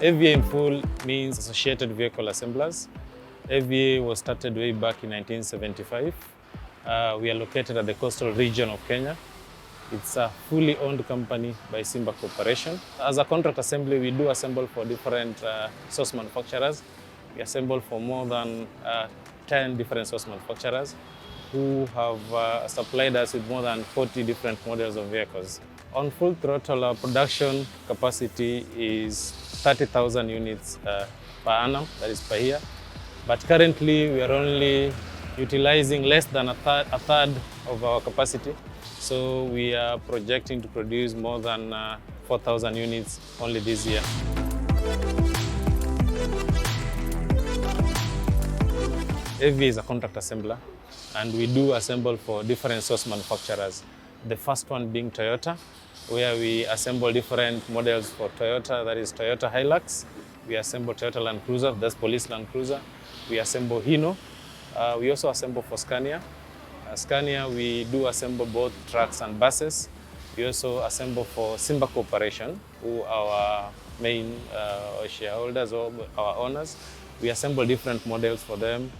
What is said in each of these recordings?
AVA in full means Associated Vehicle Assemblers. AVA was started way back in 1975. We are located at the coastal region of Kenya. It's a fully owned company by Simba Corporation. As a contract assembly, we do assemble for different source manufacturers. We assemble for more than 10 different source manufacturers who have supplied us with more than 40 different models of vehicles. On full throttle, our production capacity is 30,000 units per annum, that is per year. But currently, we are only utilizing less than a third of our capacity. So we are projecting to produce more than 4,000 units only this year. AVA is a contract assembler, and we do assemble for different source manufacturers. The first one being Toyota, where we assemble different models for Toyota, that is Toyota Hilux. We assemble Toyota Land Cruiser, that's Police Land Cruiser. We assemble Hino. We also assemble for Scania. Scania, we do assemble both trucks and buses. We also assemble for Simba Corporation, who are our main shareholders or our owners. We assemble different models for them.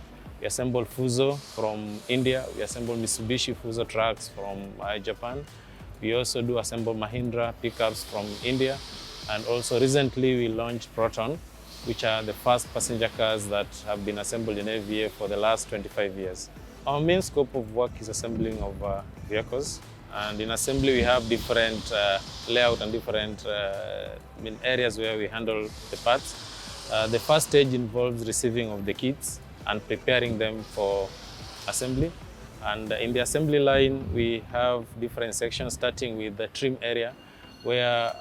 We assemble Fuso from India. We assemble Mitsubishi Fuso trucks from Japan. We also do assemble Mahindra pickups from India. And also recently we launched Proton, which are the first passenger cars that have been assembled in AVA for the last 25 years. Our main scope of work is assembling of vehicles. And in assembly, we have different layout and different areas where we handle the parts. The first stage involves receiving of the kits and preparing them for assembly. And in the assembly line, we have different sections, starting with the trim area, where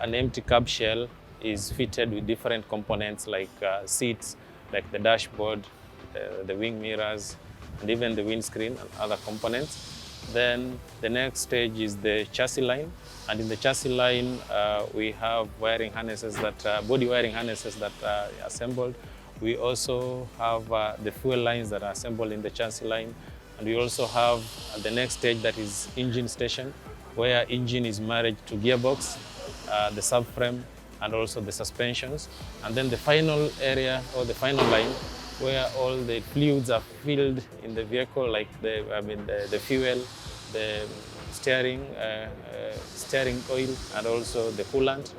an empty cab shell is fitted with different components like seats, like the dashboard, the wing mirrors, and even the windscreen and other components. Then the next stage is the chassis line. And in the chassis line, we have wiring harnesses body wiring harnesses that are assembled. We also have the fuel lines that are assembled in the chassis line. And we also have the next stage, that is engine station, where engine is married to gearbox, the subframe, and also the suspensions. And then the final area, or the final line, where all the fluids are filled in the vehicle, like the fuel, the steering oil, and also the coolant.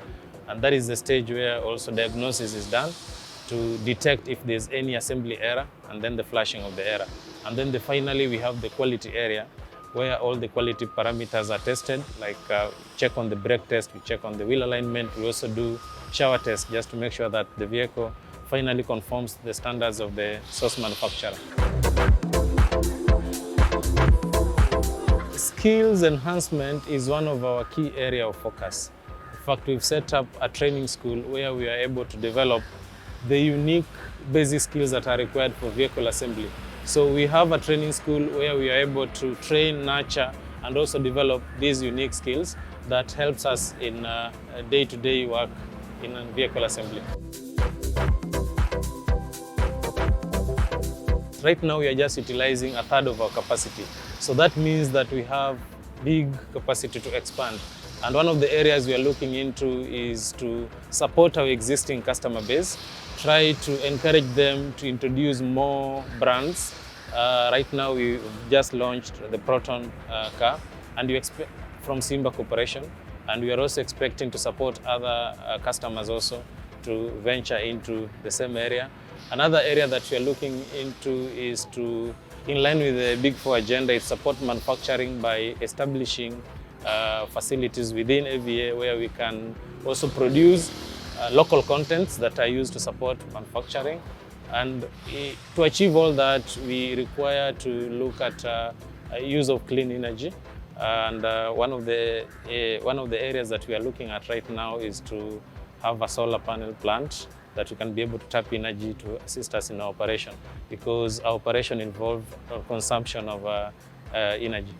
And that is the stage where also diagnosis is done to detect if there's any assembly error, and then the flashing of the error. And then finally we have the quality area, where all the quality parameters are tested, like check on the brake test, we check on the wheel alignment. We also do shower tests just to make sure that the vehicle finally conforms to the standards of the source manufacturer. Skills enhancement is one of our key area of focus. In fact, we've set up a training school where we are able to develop the unique basic skills that are required for vehicle assembly. So we have a training school where we are able to train, nurture, and also develop these unique skills that helps us in day-to-day work in vehicle assembly. Right now, we are just utilizing a third of our capacity. So that means that we have big capacity to expand. And one of the areas we are looking into is to support our existing customer base, try to encourage them to introduce more brands. Right now, we just launched the Proton car, and we expect from Simba Corporation, and we are also expecting to support other customers also to venture into the same area. Another area that we are looking into is to, in line with the Big Four agenda, is support manufacturing by establishing facilities within AVA where we can also produce local contents that are used to support manufacturing. And to achieve all that, we require to look at use of clean energy. And one of the areas that we are looking at right now is to have a solar panel plant that we can be able to tap energy to assist us in our operation, because our operation involves consumption of energy.